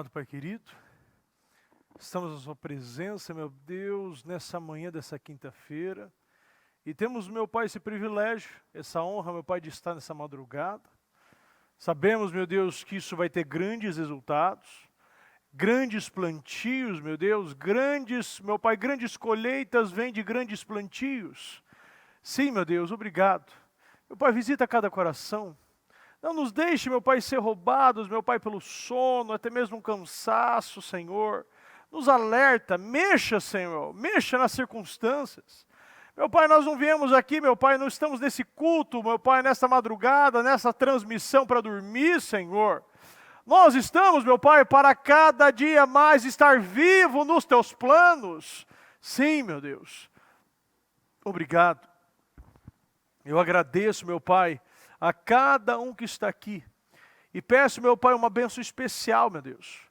amado Pai querido, estamos na sua presença, meu Deus, nessa manhã dessa quinta-feira. E temos, meu Pai, esse privilégio, essa honra, meu Pai, de estar nessa madrugada. Sabemos, meu Deus, que isso vai ter grandes resultados, grandes plantios, meu Deus, meu Pai, grandes colheitas vêm de grandes plantios. Sim, meu Deus, obrigado. Meu Pai, visita cada coração. Não nos deixe, meu Pai, ser roubados, meu Pai, pelo sono, até mesmo um cansaço, Senhor. Nos alerta, mexa, Senhor, mexa nas circunstâncias. Meu Pai, nós não viemos aqui, meu Pai, não estamos nesse culto, meu Pai, nessa madrugada, nessa transmissão para dormir, Senhor. Nós estamos, meu Pai, para cada dia mais estar vivo nos Teus planos. Sim, meu Deus. Obrigado. Eu agradeço, meu Pai, a cada um que está aqui. E peço, meu Pai, uma bênção especial, meu Deus.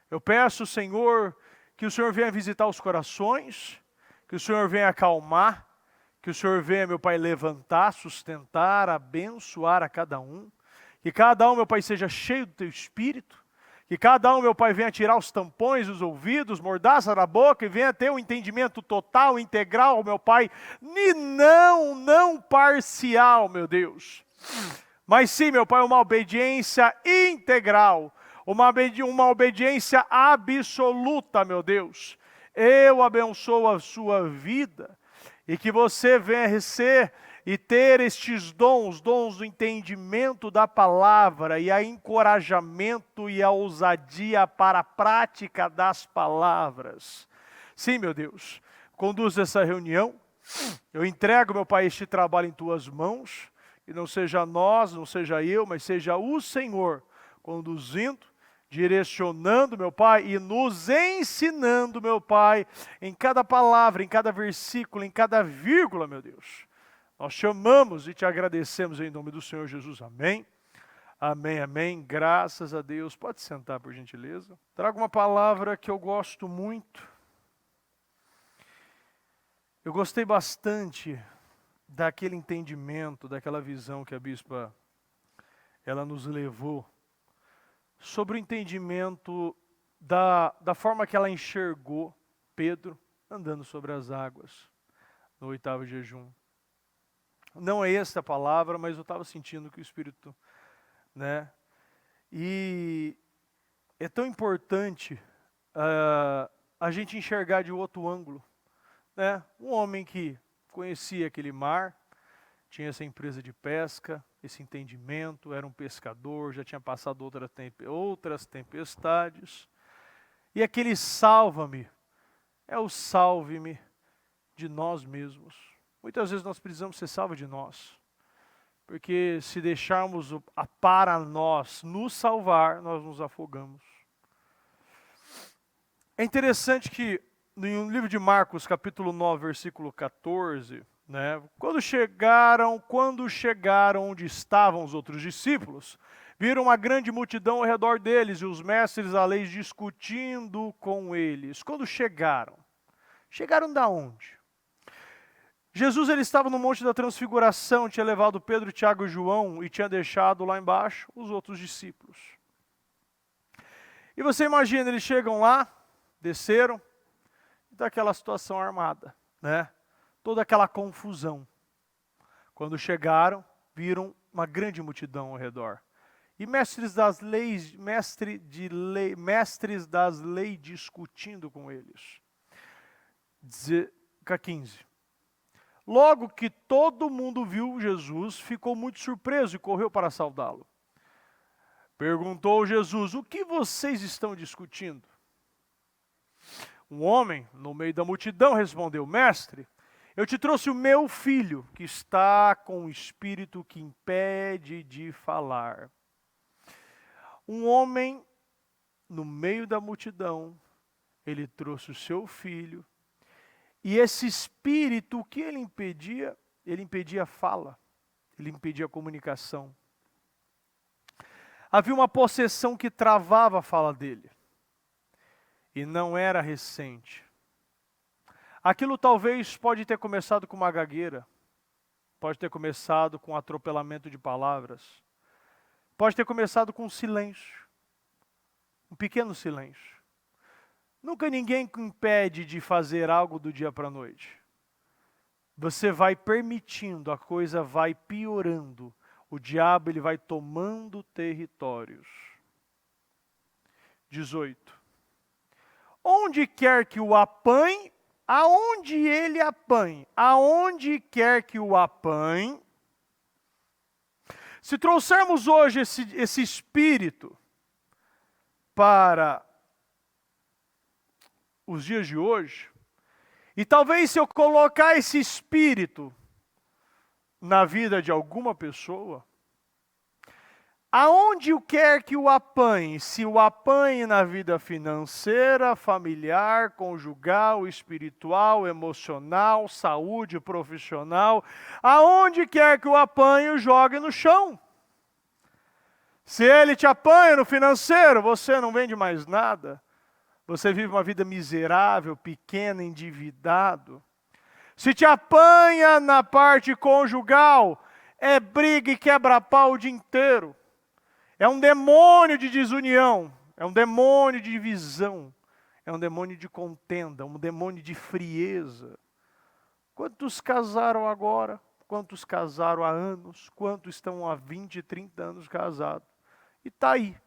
Eu peço, Senhor, que o Senhor venha visitar os corações, que o Senhor venha acalmar, que o Senhor venha, meu Pai, levantar, sustentar, abençoar a cada um. Que cada um, meu Pai, seja cheio do Teu Espírito. Que cada um, meu Pai, venha tirar os tampões dos ouvidos, mordaça da boca e venha ter um entendimento total, integral, meu Pai, e não parcial, meu Deus. Mas sim, meu Pai, uma obediência integral, uma obediência absoluta, meu Deus. Eu abençoo a sua vida e que você venha receber e ter estes dons do entendimento da palavra e a encorajamento e a ousadia para a prática das palavras. Sim, meu Deus, conduz essa reunião. Eu entrego, meu Pai, este trabalho em Tuas mãos. Que não seja nós, não seja eu, mas seja o Senhor conduzindo, direcionando, meu Pai, e nos ensinando, meu Pai, em cada palavra, em cada versículo, em cada vírgula, meu Deus. Nós te amamos e te agradecemos em nome do Senhor Jesus. Amém. Amém, amém. Graças a Deus. Pode sentar, por gentileza. Trago uma palavra que eu gosto muito. Eu gostei bastante daquele entendimento, daquela visão que a bispa ela nos levou sobre o entendimento da forma que ela enxergou Pedro andando sobre as águas no 8º jejum. Não é esta a palavra, mas eu estava sentindo que o Espírito, né? E é tão importante a gente enxergar de outro ângulo, né? Um homem que conhecia aquele mar, tinha essa empresa de pesca, esse entendimento, era um pescador, já tinha passado outras tempestades. E aquele salva-me, é o salve-me de nós mesmos. Muitas vezes nós precisamos ser salvos de nós, porque se deixarmos para nós nos salvar, nós nos afogamos. É interessante que no livro de Marcos, capítulo 9, versículo 14, né, quando chegaram onde estavam os outros discípulos, viram uma grande multidão ao redor deles e os mestres da lei discutindo com eles. Quando chegaram da onde? Jesus ele estava no Monte da Transfiguração, tinha levado Pedro, Tiago e João e tinha deixado lá embaixo os outros discípulos. E você imagina, eles chegam lá, desceram, daquela situação armada, né? Toda aquela confusão. Quando chegaram, viram uma grande multidão ao redor. E mestres das leis discutindo com eles. 15. Logo que todo mundo viu Jesus, ficou muito surpreso e correu para saudá-lo. Perguntou Jesus: o que vocês estão discutindo? Um homem, no meio da multidão, respondeu: mestre, eu te trouxe o meu filho, que está com um espírito que impede de falar. Um homem, no meio da multidão, ele trouxe o seu filho, e esse espírito, o que ele impedia? Ele impedia a fala, ele impedia a comunicação. Havia uma possessão que travava a fala dele. E não era recente. Aquilo talvez pode ter começado com uma gagueira, pode ter começado com um atropelamento de palavras, pode ter começado com silêncio, Um pequeno silêncio. Nunca ninguém impede de fazer algo do dia para a noite. Você vai permitindo, a coisa vai piorando. O diabo ele vai tomando territórios. 18. Onde quer que o apanhe, aonde ele apanhe, aonde quer que o apanhe. Se trouxermos hoje esse espírito para os dias de hoje, e talvez se eu colocar esse espírito na vida de alguma pessoa, aonde quer que o apanhe, se o apanhe na vida financeira, familiar, conjugal, espiritual, emocional, saúde, profissional, aonde quer que o apanhe, o jogue no chão. Se ele te apanha no financeiro, você não vende mais nada. Você vive uma vida miserável, pequena, endividado. Se te apanha na parte conjugal, é briga e quebra-pau o dia inteiro. É um demônio de desunião, é um demônio de divisão, é um demônio de contenda, um demônio de frieza. Quantos casaram agora? Quantos casaram há anos? Quantos estão há 20, 30 anos casados? E está aí.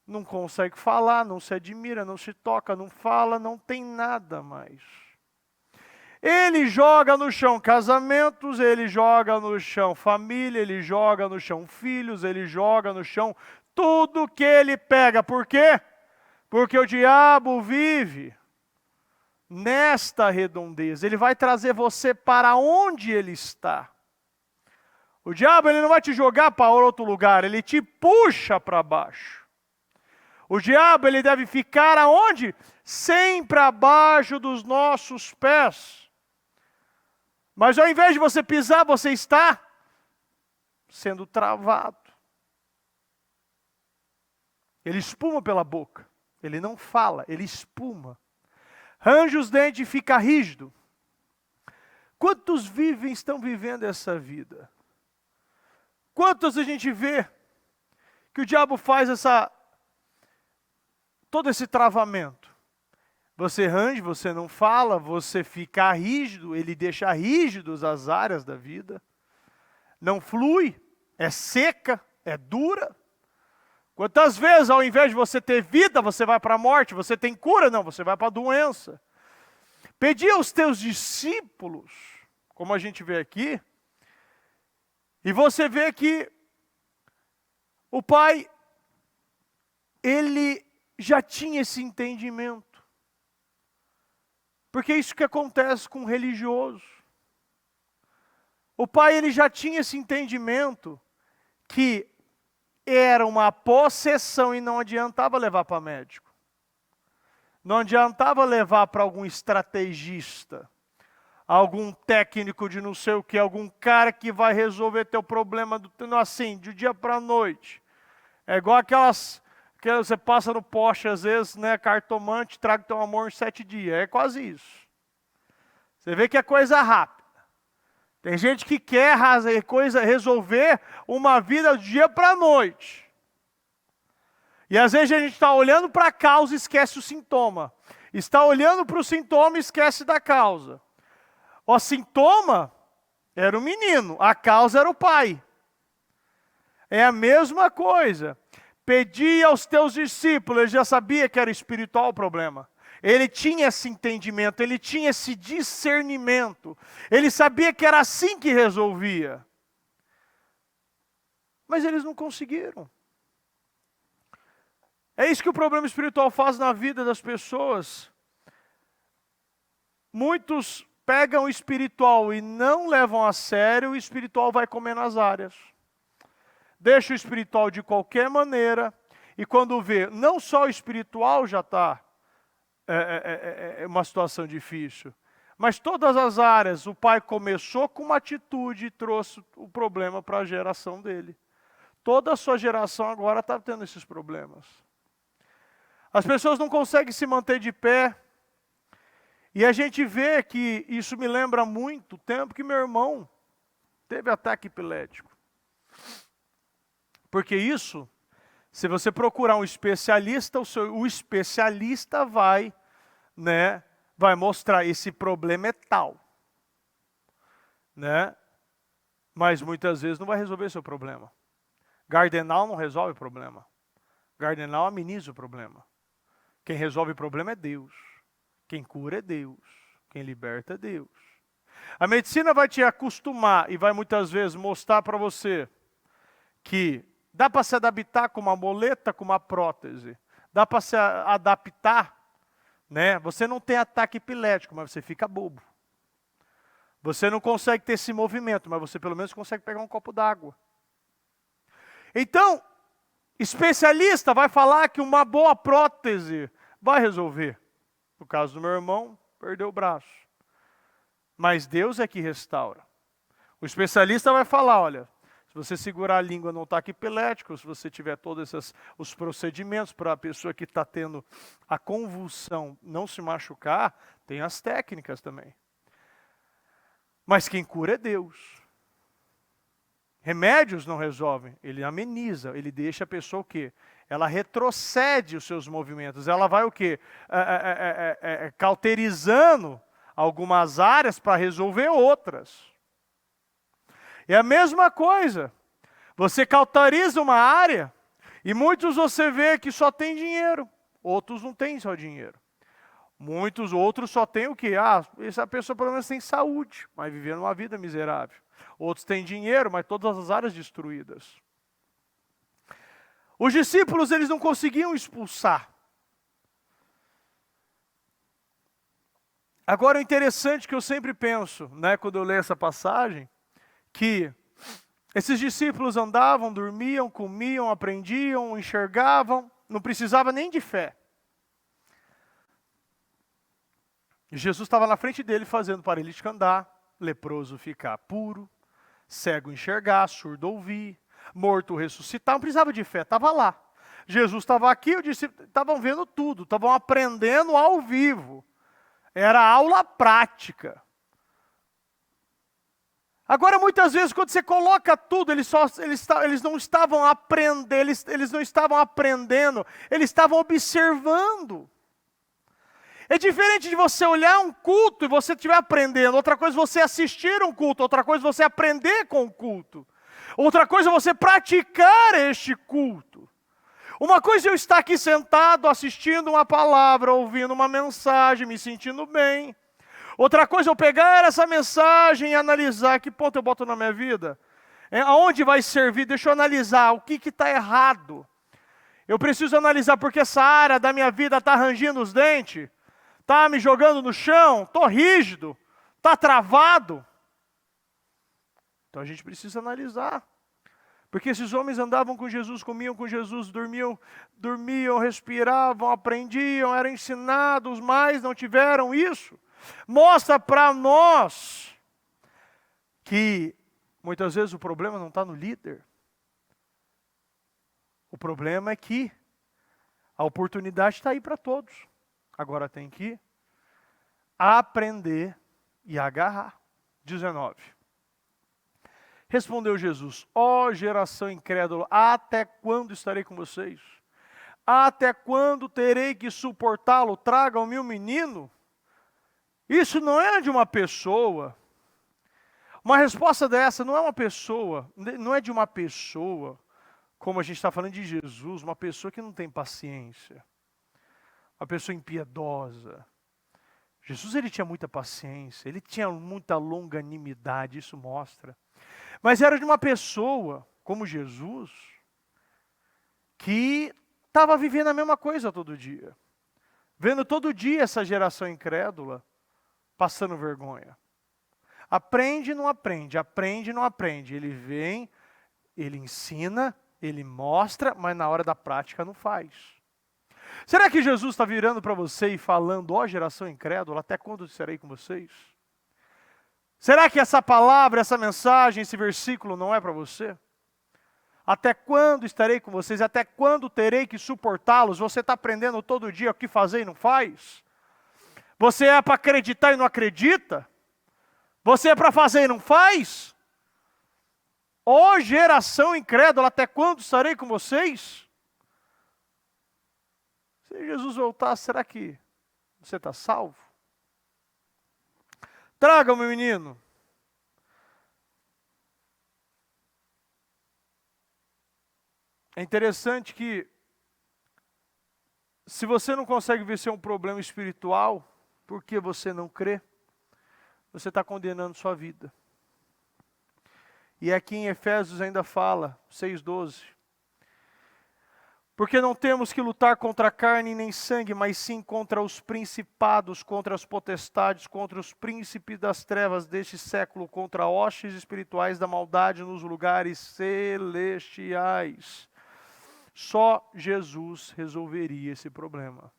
Não consegue falar, não se admira, não se toca, não fala, não tem nada mais. Ele joga no chão casamentos, ele joga no chão família, ele joga no chão filhos, ele joga no chão tudo que ele pega. Por quê? Porque o diabo vive nesta redondeza. Ele vai trazer você para onde ele está. O diabo ele não vai te jogar para outro lugar, ele te puxa para baixo. O diabo ele deve ficar aonde? Sempre abaixo dos nossos pés. Mas ao invés de você pisar, você está sendo travado. Ele espuma pela boca. Ele não fala, ele espuma. Range os dentes e fica rígido. Quantos estão vivendo essa vida? Quantos a gente vê que o diabo faz todo esse travamento? Você range, você não fala, você fica rígido, ele deixa rígidos as áreas da vida. Não flui, é seca, é dura. Quantas vezes, ao invés de você ter vida, você vai para a morte? Você tem cura? Não, você vai para a doença. Pedi aos teus discípulos, como a gente vê aqui, e você vê que o pai, ele já tinha esse entendimento. Porque é isso que acontece com o religioso. O pai ele já tinha esse entendimento que era uma possessão e não adiantava levar para médico. Não adiantava levar para algum estrategista, algum técnico de não sei o que, algum cara que vai resolver teu problema assim, de dia para a noite. É igual aquelas que você passa no poste às vezes, né, cartomante, traga teu amor em 7 dias. É quase isso. Você vê que é coisa rápida. Tem gente que quer resolver uma vida do dia para a noite. E às vezes a gente está olhando para a causa e esquece o sintoma. Está olhando para o sintoma e esquece da causa. O sintoma era o menino, a causa era o pai. É a mesma coisa. Pedi aos teus discípulos, ele já sabia que era espiritual o problema. Ele tinha esse entendimento, ele tinha esse discernimento. Ele sabia que era assim que resolvia. Mas eles não conseguiram. É isso que o problema espiritual faz na vida das pessoas. Muitos pegam o espiritual e não levam a sério, o espiritual vai comer nas áreas. Deixa o espiritual de qualquer maneira, e quando vê, não só o espiritual já está uma situação difícil, mas todas as áreas, o pai começou com uma atitude e trouxe o problema para a geração dele. Toda a sua geração agora está tendo esses problemas. As pessoas não conseguem se manter de pé, e a gente vê que isso me lembra muito o tempo que meu irmão teve ataque epilético. Porque isso Se você procurar um especialista, o especialista vai mostrar esse problema é tal. Mas muitas vezes não vai resolver seu problema. Gardenal não resolve o problema. Gardenal ameniza o problema. Quem resolve o problema é Deus. Quem cura é Deus. Quem liberta é Deus. A medicina vai te acostumar e vai muitas vezes mostrar para você que dá para se adaptar com uma moleta, com uma prótese. Dá para se adaptar, Você não tem ataque epilético, mas você fica bobo. Você não consegue ter esse movimento, mas você pelo menos consegue pegar um copo d'água. Então, especialista vai falar que uma boa prótese vai resolver. No caso do meu irmão, perdeu o braço. Mas Deus é que restaura. O especialista vai falar, olha, se você segurar a língua no ataque epilético, se você tiver todos os procedimentos para a pessoa que está tendo a convulsão não se machucar, tem as técnicas também. Mas quem cura é Deus. Remédios não resolvem, ele ameniza, ele deixa a pessoa o quê? Ela retrocede os seus movimentos, ela vai o quê? Cauterizando algumas áreas para resolver outras. É a mesma coisa, você cauteriza uma área e muitos você vê que só tem dinheiro, outros não têm só dinheiro. Muitos outros só têm o quê? Essa pessoa pelo menos tem saúde, mas vivendo uma vida miserável. Outros têm dinheiro, mas todas as áreas destruídas. Os discípulos, eles não conseguiam expulsar. Agora, o interessante que eu sempre penso, quando eu leio essa passagem, que esses discípulos andavam, dormiam, comiam, aprendiam, enxergavam, não precisava nem de fé. E Jesus estava na frente dele fazendo paralítico andar, leproso ficar puro, cego enxergar, surdo ouvir, morto ressuscitar, não precisava de fé, estava lá. Jesus estava aqui, os discípulos estavam vendo tudo, estavam aprendendo ao vivo. Era aula prática. Agora, muitas vezes, quando você coloca tudo, eles não estavam aprendendo, eles não estavam aprendendo, eles estavam observando. É diferente de você olhar um culto e você estiver aprendendo. Outra coisa é você assistir um culto. Outra coisa é você aprender com o culto. Outra coisa é você praticar este culto. Uma coisa é eu estar aqui sentado, assistindo uma palavra, ouvindo uma mensagem, me sentindo bem. Outra coisa é eu pegar essa mensagem e analisar que ponto eu boto na minha vida. Aonde vai servir? Deixa eu analisar o que está errado. Eu preciso analisar porque essa área da minha vida está rangindo os dentes. Está me jogando no chão, estou rígido, está travado. Então a gente precisa analisar. Porque esses homens andavam com Jesus, comiam com Jesus, dormiam, respiravam, aprendiam, eram ensinados, mas não tiveram isso. Mostra para nós que muitas vezes o problema não está no líder. O problema é que a oportunidade está aí para todos. Agora tem que aprender e agarrar. 19. Respondeu Jesus: ó geração incrédula, até quando estarei com vocês? Até quando terei que suportá-lo? Tragam-me um menino. Isso não é de uma pessoa. Uma resposta dessa não é uma pessoa, não é de uma pessoa, como a gente está falando de Jesus, uma pessoa que não tem paciência. Uma pessoa impiedosa. Jesus, ele tinha muita paciência, ele tinha muita longanimidade, isso mostra. Mas era de uma pessoa, como Jesus, que estava vivendo a mesma coisa todo dia. Vendo todo dia essa geração incrédula, passando vergonha. Aprende, não aprende, aprende, não aprende. Ele vem, ele ensina, ele mostra, mas na hora da prática não faz. Será que Jesus está virando para você e falando, ó geração incrédula, até quando estarei com vocês? Será que essa palavra, essa mensagem, esse versículo não é para você? Até quando estarei com vocês? Até quando terei que suportá-los? Você está aprendendo todo dia o que fazer e não faz? Você é para acreditar e não acredita? Você é para fazer e não faz? Ó geração incrédula, até quando estarei com vocês? Se Jesus voltar, será que você está salvo? Traga, meu menino. É interessante que, se você não consegue vencer um problema espiritual, porque você não crê, você está condenando sua vida. E aqui em Efésios ainda fala, 6,12. Porque não temos que lutar contra a carne nem sangue, mas sim contra os principados, contra as potestades, contra os príncipes das trevas deste século, contra hostes espirituais da maldade nos lugares celestiais. Só Jesus resolveria esse problema.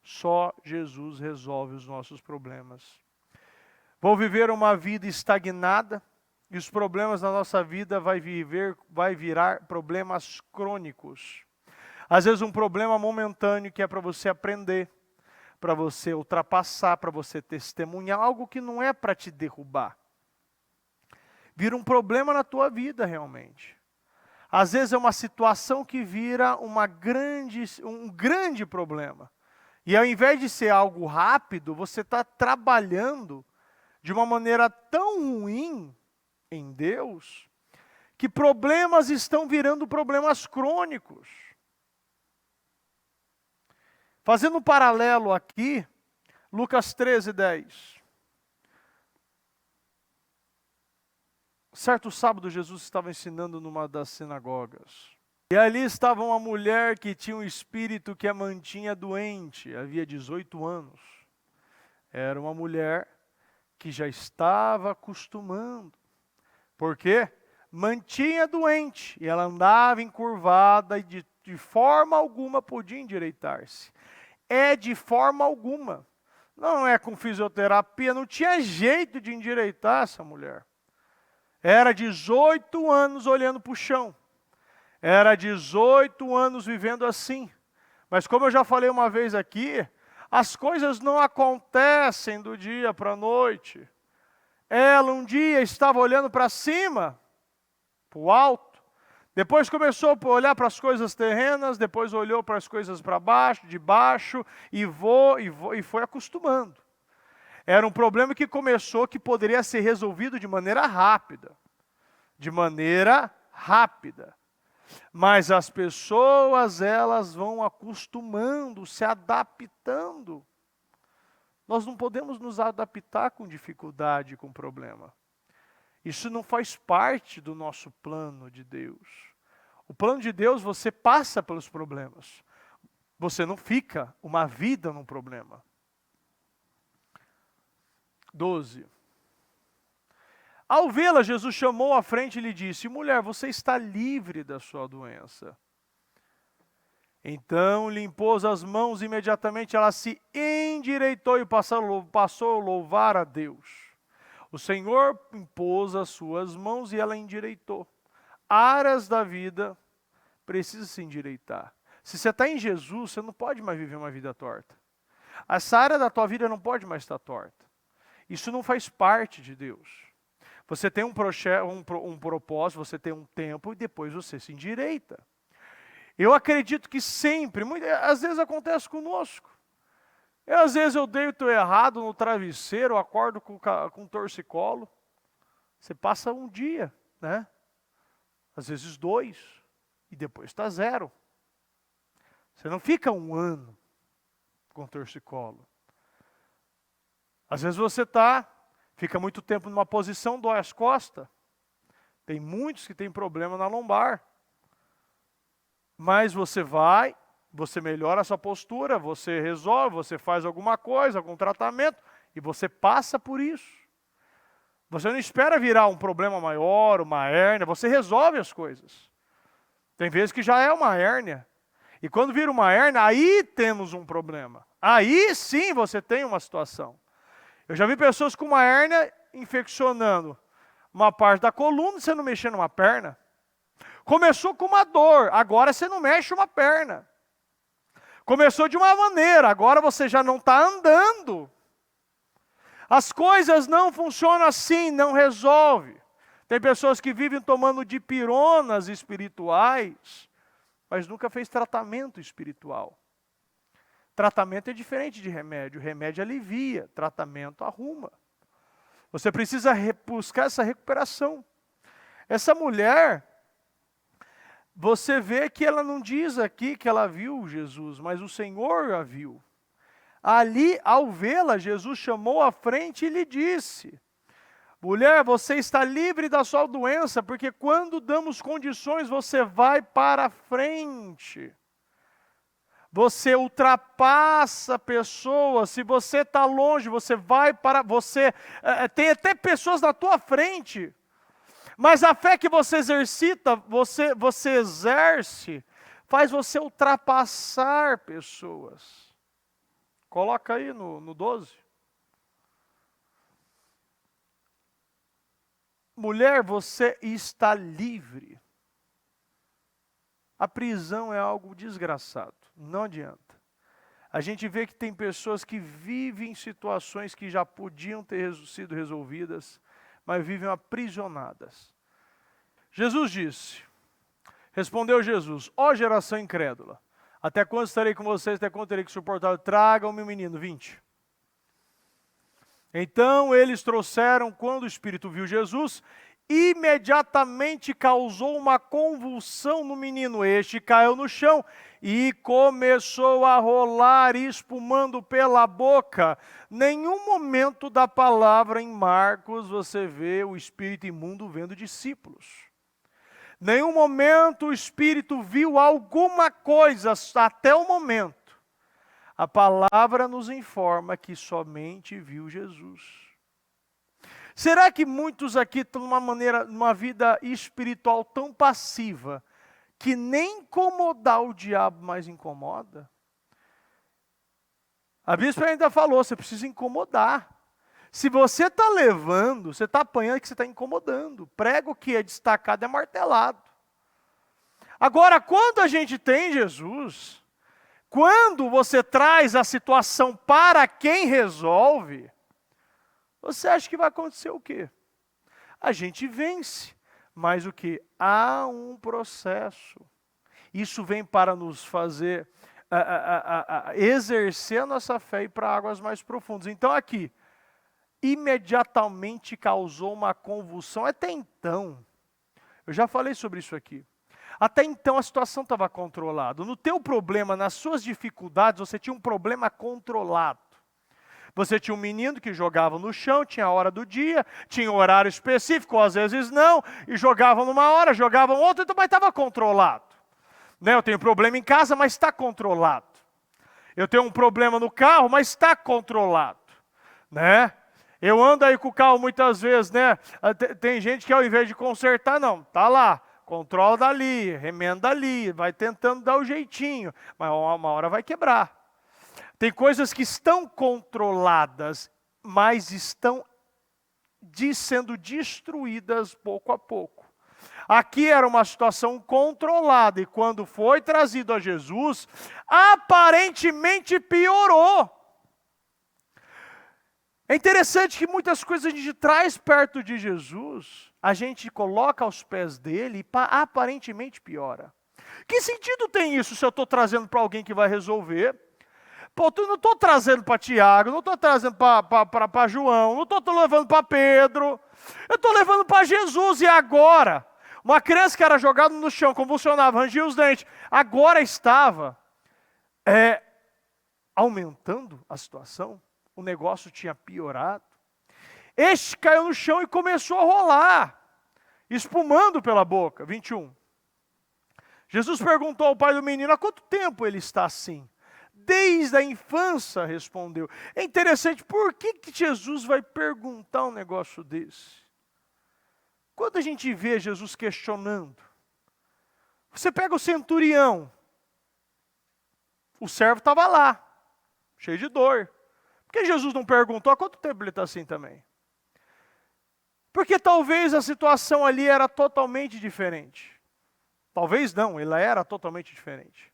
Só Jesus resolve os nossos problemas. Vou viver uma vida estagnada e os problemas da nossa vida vai virar problemas crônicos. Às vezes um problema momentâneo que é para você aprender, para você ultrapassar, para você testemunhar, algo que não é para te derrubar. Vira um problema na tua vida realmente. Às vezes é uma situação que vira um grande problema. E ao invés de ser algo rápido, você está trabalhando de uma maneira tão ruim em Deus, que problemas estão virando problemas crônicos. Fazendo um paralelo aqui, Lucas 13:10. Certo sábado, Jesus estava ensinando numa das sinagogas. E ali estava uma mulher que tinha um espírito que a mantinha doente, havia 18 anos. Era uma mulher que já estava acostumando. Por quê? Mantinha doente, e ela andava encurvada e de forma alguma podia endireitar-se. De forma alguma. Não é com fisioterapia, não tinha jeito de endireitar essa mulher. Era 18 anos olhando para o chão. Era 18 anos vivendo assim. Mas como eu já falei uma vez aqui, as coisas não acontecem do dia para a noite. Ela um dia estava olhando para cima, para o alto. Depois começou a olhar para as coisas terrenas, depois olhou para as coisas para baixo, de baixo, e foi acostumando. Era um problema que começou, que poderia ser resolvido de maneira rápida. De maneira rápida. Mas as pessoas, elas vão acostumando, se adaptando. Nós não podemos nos adaptar com dificuldade, com problema. Isso não faz parte do nosso plano de Deus. O plano de Deus, você passa pelos problemas. Você não fica uma vida num problema. 12. Ao vê-la, Jesus chamou à frente e lhe disse: mulher, você está livre da sua doença. Então lhe impôs as mãos e imediatamente ela se endireitou e passou a louvar a Deus. O Senhor impôs as suas mãos e ela endireitou. Áreas da vida precisam se endireitar. Se você está em Jesus, você não pode mais viver uma vida torta. Essa área da tua vida não pode mais estar torta. Isso não faz parte de Deus. Você tem um propósito, você tem um tempo e depois você se endireita. Eu acredito que sempre, às vezes acontece conosco. Às vezes eu deito errado no travesseiro, acordo com torcicolo. Você passa um dia, né? Às vezes 2, e depois está 0. Você não fica um ano com torcicolo. Às vezes você fica muito tempo numa posição, dói as costas. Tem muitos que têm problema na lombar. Mas você vai, você melhora a sua postura, você resolve, você faz alguma coisa, algum tratamento, e você passa por isso. Você não espera virar um problema maior, uma hérnia, você resolve as coisas. Tem vezes que já é uma hérnia. E quando vira uma hérnia, aí temos um problema. Aí sim você tem uma situação. Eu já vi pessoas com uma hérnia infeccionando uma parte da coluna, você não mexendo numa perna. Começou com uma dor, agora você não mexe uma perna. Começou de uma maneira, agora você já não está andando. As coisas não funcionam assim, não resolve. Tem pessoas que vivem tomando dipironas espirituais, mas nunca fez tratamento espiritual. Tratamento é diferente de remédio. Remédio alivia, tratamento arruma. Você precisa buscar essa recuperação. Essa mulher, você vê que ela não diz aqui que ela viu Jesus, mas o Senhor a viu. Ali, ao vê-la, Jesus chamou à frente e lhe disse: mulher, você está livre da sua doença, porque quando damos condições, você vai para frente. Você ultrapassa pessoas. Se você está longe, você vai para... tem até pessoas na tua frente. Mas a fé que você exercita, você exerce, faz você ultrapassar pessoas. Coloca aí no 12. Mulher, você está livre. A prisão é algo desgraçado. Não adianta. A gente vê que tem pessoas que vivem situações que já podiam ter sido resolvidas, mas vivem aprisionadas. Jesus disse, respondeu Jesus: ó geração incrédula, até quando estarei com vocês, até quando terei que suportar? Tragam-me o menino. 20. Então eles trouxeram, quando o Espírito viu Jesus, imediatamente causou uma convulsão no menino. Este caiu no chão e começou a rolar, espumando pela boca. Nenhum momento da palavra em Marcos você vê o espírito imundo vendo discípulos. Nenhum momento o espírito viu alguma coisa, até o momento. A palavra nos informa que somente viu Jesus. Será que muitos aqui estão numa vida espiritual tão passiva, que nem incomodar o diabo mais incomoda? A bispa ainda falou, você precisa incomodar. Se você está levando, você está apanhando, é que você está incomodando. Prego que é destacado é martelado. Agora, quando a gente tem Jesus, quando você traz a situação para quem resolve, você acha que vai acontecer o quê? A gente vence, mas o quê? Há um processo. Isso vem para nos fazer exercer a nossa fé e ir para águas mais profundas. Então aqui, imediatamente causou uma convulsão. Até então, eu já falei sobre isso aqui. Até então a situação estava controlada. No teu problema, nas suas dificuldades, você tinha um problema controlado. Você tinha um menino que jogava no chão, tinha a hora do dia, tinha um horário específico, ou às vezes não, e jogavam numa hora, jogavam outra, então, mas estava controlado. Né? Eu tenho problema em casa, mas está controlado. Eu tenho um problema no carro, mas está controlado. Né? Eu ando aí com o carro muitas vezes, né? Tem gente que ao invés de consertar, não, tá lá, controla dali, remenda ali, vai tentando dar o jeitinho, mas uma hora vai quebrar. Tem coisas que estão controladas, mas estão sendo destruídas pouco a pouco. Aqui era uma situação controlada, e quando foi trazido a Jesus, aparentemente piorou. É interessante que muitas coisas a gente traz perto de Jesus, a gente coloca aos pés dele e aparentemente piora. Que sentido tem isso se eu estou trazendo para alguém que vai resolver? Pô, eu não estou trazendo para Tiago, não estou trazendo para João, não estou levando para Pedro, eu estou levando para Jesus. E agora, uma criança que era jogada no chão, convulsionava, rangia os dentes, agora estava aumentando a situação, o negócio tinha piorado. Este caiu no chão e começou a rolar, espumando pela boca. 21. Jesus perguntou ao pai do menino: há quanto tempo ele está assim? Desde a infância, respondeu. É interessante, por que Jesus vai perguntar um negócio desse? Quando a gente vê Jesus questionando, você pega o centurião, o servo estava lá, cheio de dor. Por que Jesus não perguntou há quanto tempo ele está assim também? Porque talvez a situação ali era totalmente diferente. Talvez não, ela era totalmente diferente.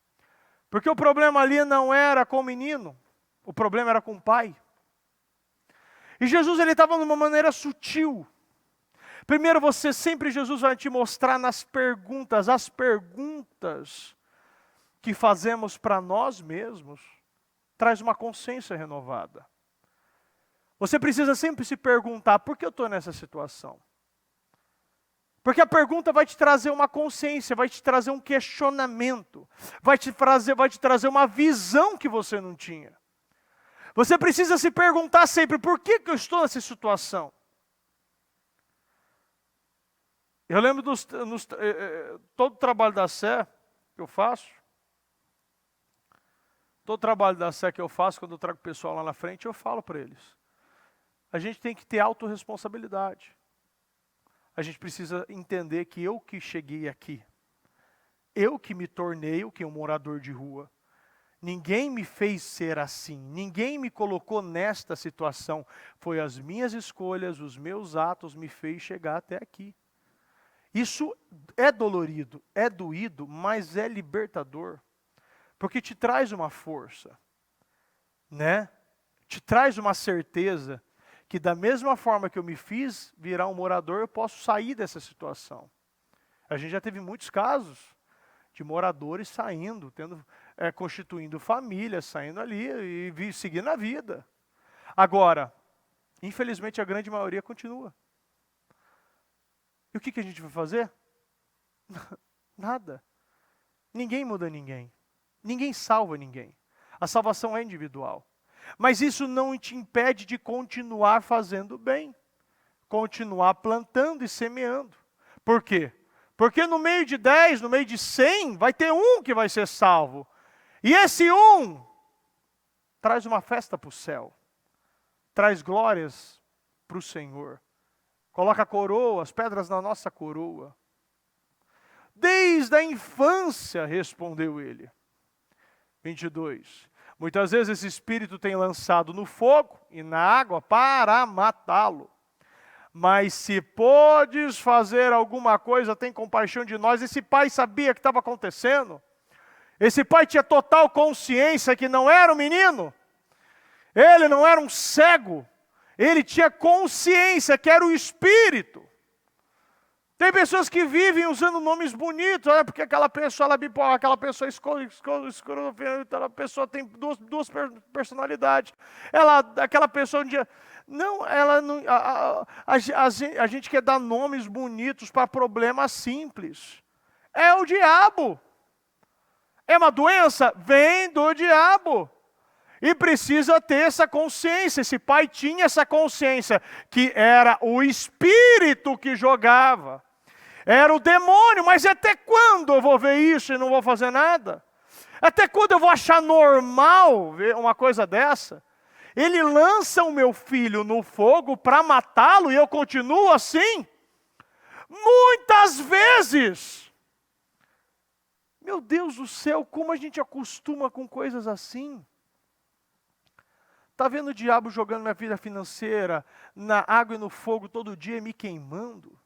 Porque o problema ali não era com o menino, o problema era com o pai. E Jesus ele estava de uma maneira sutil. Primeiro Jesus vai te mostrar nas perguntas, as perguntas que fazemos para nós mesmos, traz uma consciência renovada. Você precisa sempre se perguntar, por que eu estou nessa situação? Porque a pergunta vai te trazer uma consciência, vai te trazer um questionamento, vai te trazer uma visão que você não tinha. Você precisa se perguntar sempre, por que eu estou nessa situação? Eu lembro todo o trabalho da Sé que eu faço, todo o trabalho da Sé que eu faço, quando eu trago o pessoal lá na frente, eu falo para eles. A gente tem que ter autorresponsabilidade. A gente precisa entender que eu que cheguei aqui, eu que me tornei o que um morador de rua. Ninguém me fez ser assim, ninguém me colocou nesta situação. Foi as minhas escolhas, os meus atos me fez chegar até aqui. Isso é dolorido, é doído, mas é libertador. Porque te traz uma força, né? Te traz uma certeza que da mesma forma que eu me fiz virar um morador, eu posso sair dessa situação. A gente já teve muitos casos de moradores saindo, constituindo família, saindo ali e seguindo a vida. Agora, infelizmente a grande maioria continua. E o que a gente vai fazer? Nada. Ninguém muda ninguém. Ninguém salva ninguém. A salvação é individual. Mas isso não te impede de continuar fazendo bem. Continuar plantando e semeando. Por quê? Porque no meio de 10, no meio de 100, vai ter um que vai ser salvo. E esse um traz uma festa para o céu. Traz glórias para o Senhor. Coloca coroa, as pedras na nossa coroa. Desde a infância, respondeu ele. 22. Muitas vezes esse espírito tem lançado no fogo e na água para matá-lo. Mas se podes fazer alguma coisa, tem compaixão de nós. Esse pai sabia o que estava acontecendo. Esse pai tinha total consciência que não era um menino. Ele não era um cego. Ele tinha consciência que era o espírito. Tem pessoas que vivem usando nomes bonitos, porque aquela pessoa ela é bipolar, aquela pessoa aquela pessoa tem duas personalidades. Aquela pessoa um dia... Não, ela não. A gente quer dar nomes bonitos para problemas simples. É o diabo. É uma doença? Vem do diabo. E precisa ter essa consciência. Esse pai tinha essa consciência que era o espírito que jogava. Era o demônio, mas até quando eu vou ver isso e não vou fazer nada? Até quando eu vou achar normal ver uma coisa dessa? Ele lança o meu filho no fogo para matá-lo e eu continuo assim? Muitas vezes. Meu Deus do céu, como a gente acostuma com coisas assim? Está vendo o diabo jogando minha vida financeira na água e no fogo todo dia e me queimando?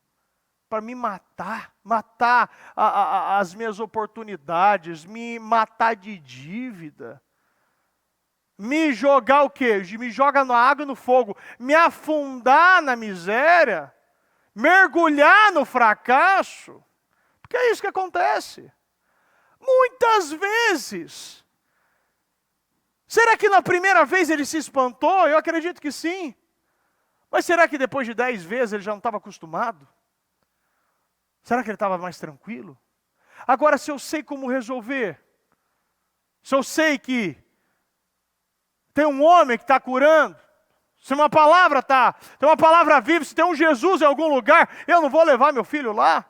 Para me matar as minhas oportunidades, me matar de dívida. Me jogar o quê? Me joga na água e no fogo. Me afundar na miséria. Mergulhar no fracasso. Porque é isso que acontece. Muitas vezes. Será que na primeira vez ele se espantou? Eu acredito que sim. Mas será que depois de 10 vezes ele já não estava acostumado? Será que ele estava mais tranquilo? Agora, se eu sei como resolver, se eu sei que tem um homem que está curando, se uma palavra tem uma palavra viva, se tem um Jesus em algum lugar, eu não vou levar meu filho lá?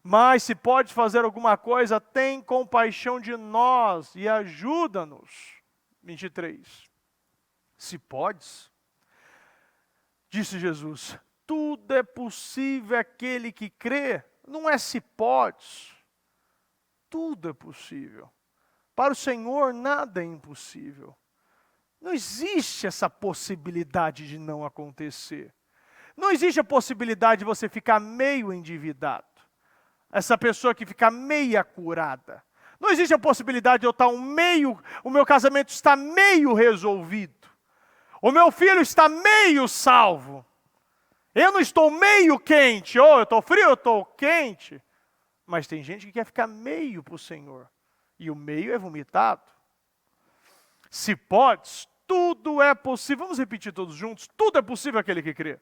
Mas se pode fazer alguma coisa, tem compaixão de nós e ajuda-nos. 23. Se podes, disse Jesus, tudo é possível àquele que crê. Não é se podes. Tudo é possível. Para o Senhor nada é impossível. Não existe essa possibilidade de não acontecer. Não existe a possibilidade de você ficar meio endividado. Essa pessoa que fica meia curada. Não existe a possibilidade de eu estar o meu casamento está meio resolvido. O meu filho está meio salvo. Eu não estou meio quente, ou eu estou frio, eu estou quente. Mas tem gente que quer ficar meio para o Senhor. e o meio é vomitado. Se podes, tudo é possível. Vamos repetir todos juntos? Tudo é possível àquele que crê.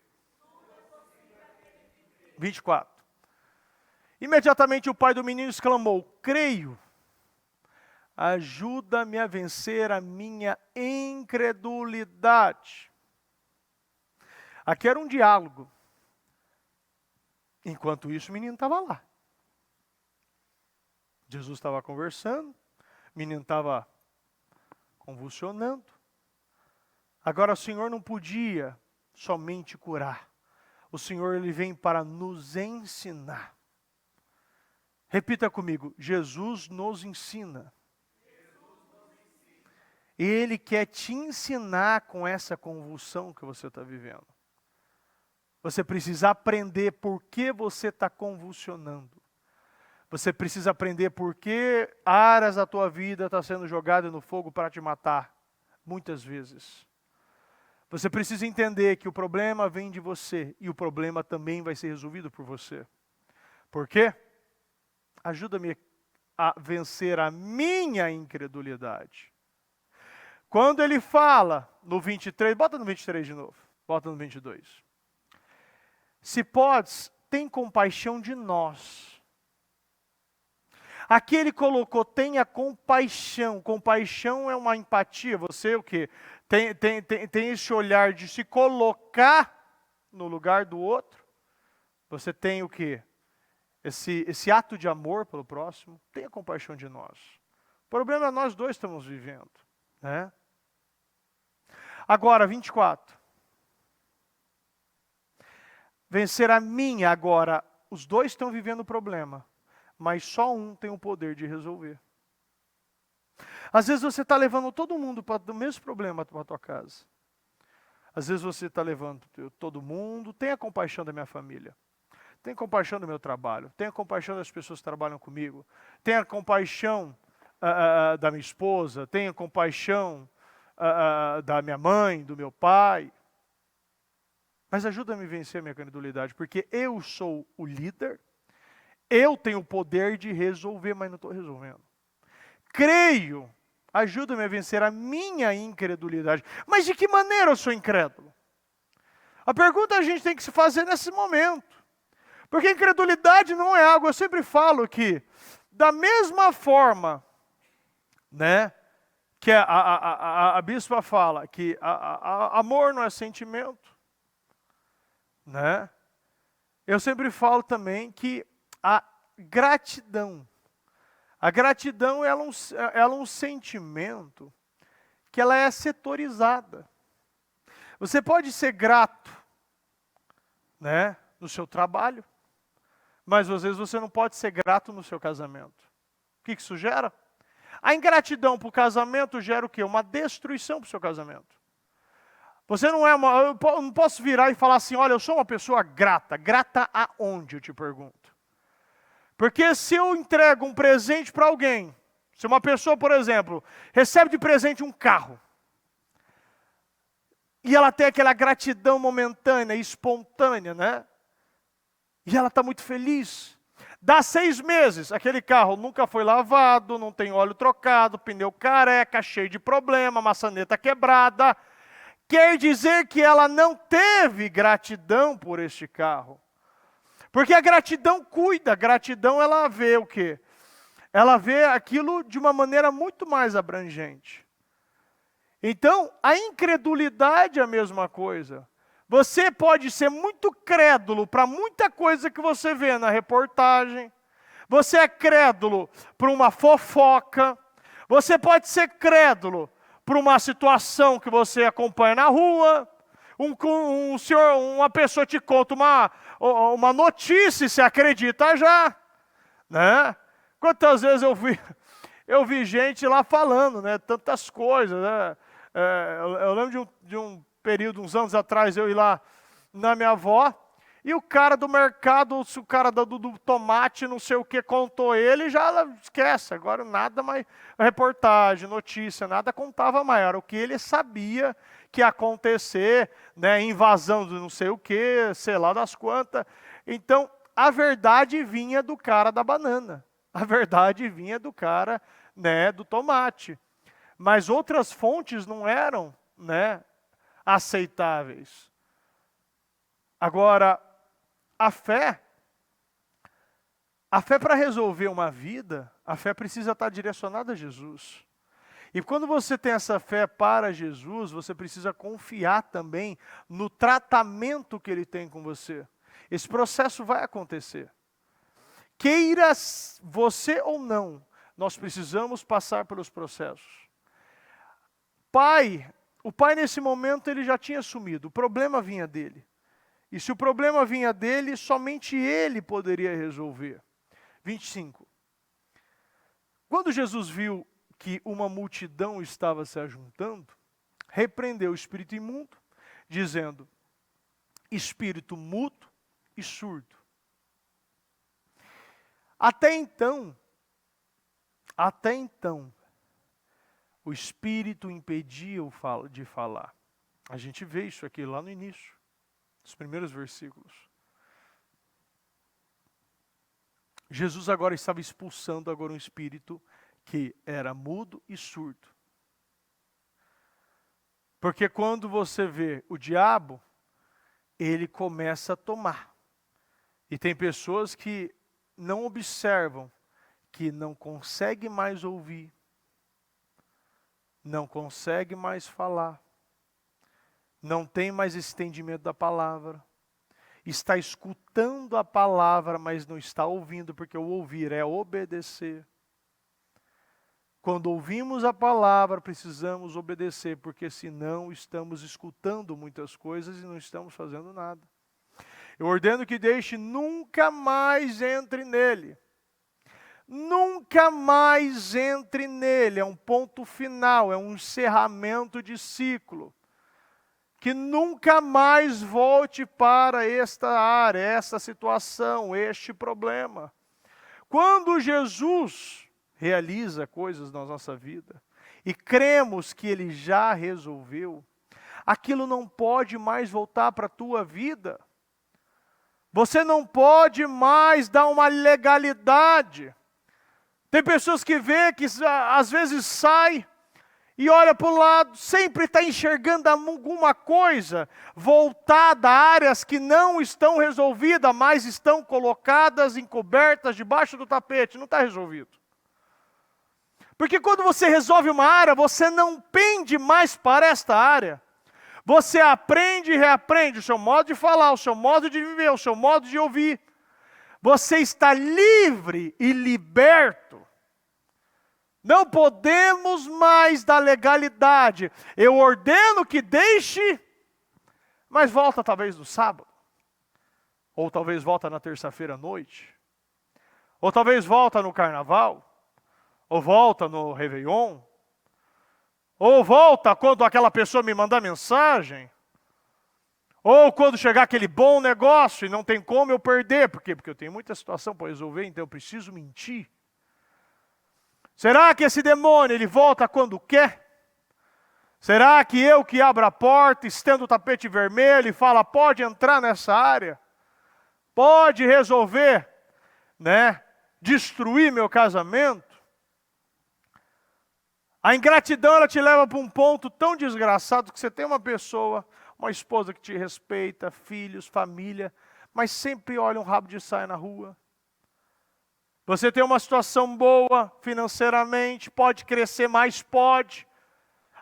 24. Imediatamente o pai do menino exclamou: creio, ajuda-me a vencer a minha incredulidade. Aqui era um diálogo. Enquanto isso, o menino estava lá. Jesus estava conversando, o menino estava convulsionando. Agora o Senhor não podia somente curar. O Senhor, Ele vem para nos ensinar. Repita comigo: Jesus nos ensina. Ele quer te ensinar com essa convulsão que você está vivendo. Você precisa aprender por que você está convulsionando. Você precisa aprender por que áreas da tua vida estão sendo jogadas no fogo para te matar, muitas vezes. Você precisa entender que o problema vem de você e o problema também vai ser resolvido por você. Por quê? Ajuda-me a vencer a minha incredulidade. Quando ele fala no 23, bota no 23 de novo, bota no 22. Se podes, tem compaixão de nós. Aqui ele colocou, tenha compaixão. Compaixão é uma empatia. Você o quê? Tem esse olhar de se colocar no lugar do outro. Você tem o quê? Esse ato de amor pelo próximo. Tenha compaixão de nós. O problema é nós dois estamos vivendo, né? Agora, 24. Vencer a minha. Agora, os dois estão vivendo o problema, mas só um tem o poder de resolver. Às vezes você está levando todo mundo para o mesmo problema para a tua casa. Às vezes você está levando todo mundo. Tenha compaixão da minha família. Tenha compaixão do meu trabalho. Tenha compaixão das pessoas que trabalham comigo. Tenha compaixão da minha esposa. Tenha compaixão da minha mãe, do meu pai. Mas ajuda-me a vencer a minha incredulidade, porque eu sou o líder. Eu tenho o poder de resolver, mas não estou resolvendo. Creio, ajuda-me a vencer a minha incredulidade. Mas de que maneira eu sou incrédulo? A pergunta a gente tem que se fazer nesse momento. Porque incredulidade não é algo, eu sempre falo que, da mesma forma, né, que a bispa fala que amor não é sentimento, né? Eu sempre falo também que a gratidão ela é um sentimento que ela é setorizada. Você pode ser grato, né, no seu trabalho, mas às vezes você não pode ser grato no seu casamento. O que isso gera? A ingratidão para o casamento gera o quê? Uma destruição para o seu casamento. Você não é eu não posso virar e falar assim, olha, eu sou uma pessoa grata. Grata aonde, eu te pergunto? Porque se eu entrego um presente para alguém, se uma pessoa, por exemplo, recebe de presente um carro, e ela tem aquela gratidão momentânea, espontânea, né? E ela está muito feliz. Dá 6 meses, aquele carro nunca foi lavado, não tem óleo trocado, pneu careca, cheio de problema, maçaneta quebrada. Quer dizer que ela não teve gratidão por este carro. Porque a gratidão cuida, a gratidão ela vê o quê? Ela vê aquilo de uma maneira muito mais abrangente. Então, a incredulidade é a mesma coisa. Você pode ser muito crédulo para muita coisa que você vê na reportagem. Você é crédulo para uma fofoca. Você pode ser crédulo para uma situação que você acompanha na rua. Uma pessoa te conta uma notícia e você acredita já, né? Quantas vezes eu vi gente lá falando, né? Tantas coisas, né? Eu lembro de um período, uns anos atrás, eu ir lá na minha avó, e o cara do mercado, o cara do tomate, não sei o que, contou ele, já esquece, agora nada mais, reportagem, notícia, nada contava mais, era o que ele sabia que ia acontecer, né, invasão de não sei o que, sei lá das quantas. Então, a verdade vinha do cara da banana, a verdade vinha do cara né, do tomate. Mas outras fontes não eram, né, aceitáveis. Agora, a fé para resolver uma vida, a fé precisa estar direcionada a Jesus. E quando você tem essa fé para Jesus, você precisa confiar também no tratamento que Ele tem com você. Esse processo vai acontecer. Queira você ou não, nós precisamos passar pelos processos. O pai nesse momento ele já tinha sumido, o problema vinha dele. E se o problema vinha dele, somente ele poderia resolver. 25. Quando Jesus viu que uma multidão estava se ajuntando, repreendeu o espírito imundo, dizendo: espírito mudo e surdo. Até então, o espírito impedia de falar. A gente vê isso aqui lá no início, nos primeiros versículos. Jesus agora estava expulsando um espírito que era mudo e surdo. Porque quando você vê o diabo, ele começa a tomar. E tem pessoas que não observam, que não conseguem mais ouvir, não conseguem mais falar, não tem mais esse entendimento da palavra, está escutando a palavra, mas não está ouvindo, porque o ouvir é obedecer. Quando ouvimos a palavra, precisamos obedecer, porque senão estamos escutando muitas coisas e não estamos fazendo nada. Eu ordeno que deixe, nunca mais entre nele. Nunca mais entre nele. É um ponto final, é um encerramento de ciclo. Que nunca mais volte para esta área, essa situação, este problema. Quando Jesus realiza coisas na nossa vida e cremos que Ele já resolveu, aquilo não pode mais voltar para a tua vida. Você não pode mais dar uma legalidade. Tem pessoas que vê que às vezes sai e olha para o lado, sempre está enxergando alguma coisa voltada a áreas que não estão resolvidas, mas estão colocadas, encobertas, debaixo do tapete. Não está resolvido. Porque quando você resolve uma área, você não pende mais para esta área. Você aprende e reaprende o seu modo de falar, o seu modo de viver, o seu modo de ouvir. Você está livre e liberto. Não podemos mais dar legalidade. Eu ordeno que deixe, mas volta talvez no sábado. Ou talvez volta na terça-feira à noite. Ou talvez volta no carnaval. Ou volta no Réveillon. Ou volta quando aquela pessoa me mandar mensagem. Ou quando chegar aquele bom negócio e não tem como eu perder. Por quê? Porque eu tenho muita situação para resolver, então eu preciso mentir. Será que esse demônio, ele volta quando quer? Será que eu que abro a porta, estendo o tapete vermelho e falo, pode entrar nessa área? Pode resolver, né? Destruir meu casamento? A ingratidão, ela te leva para um ponto tão desgraçado que você tem uma pessoa, uma esposa que te respeita, filhos, família, mas sempre olha um rabo de saia na rua. Você tem uma situação boa financeiramente, pode crescer mais, pode.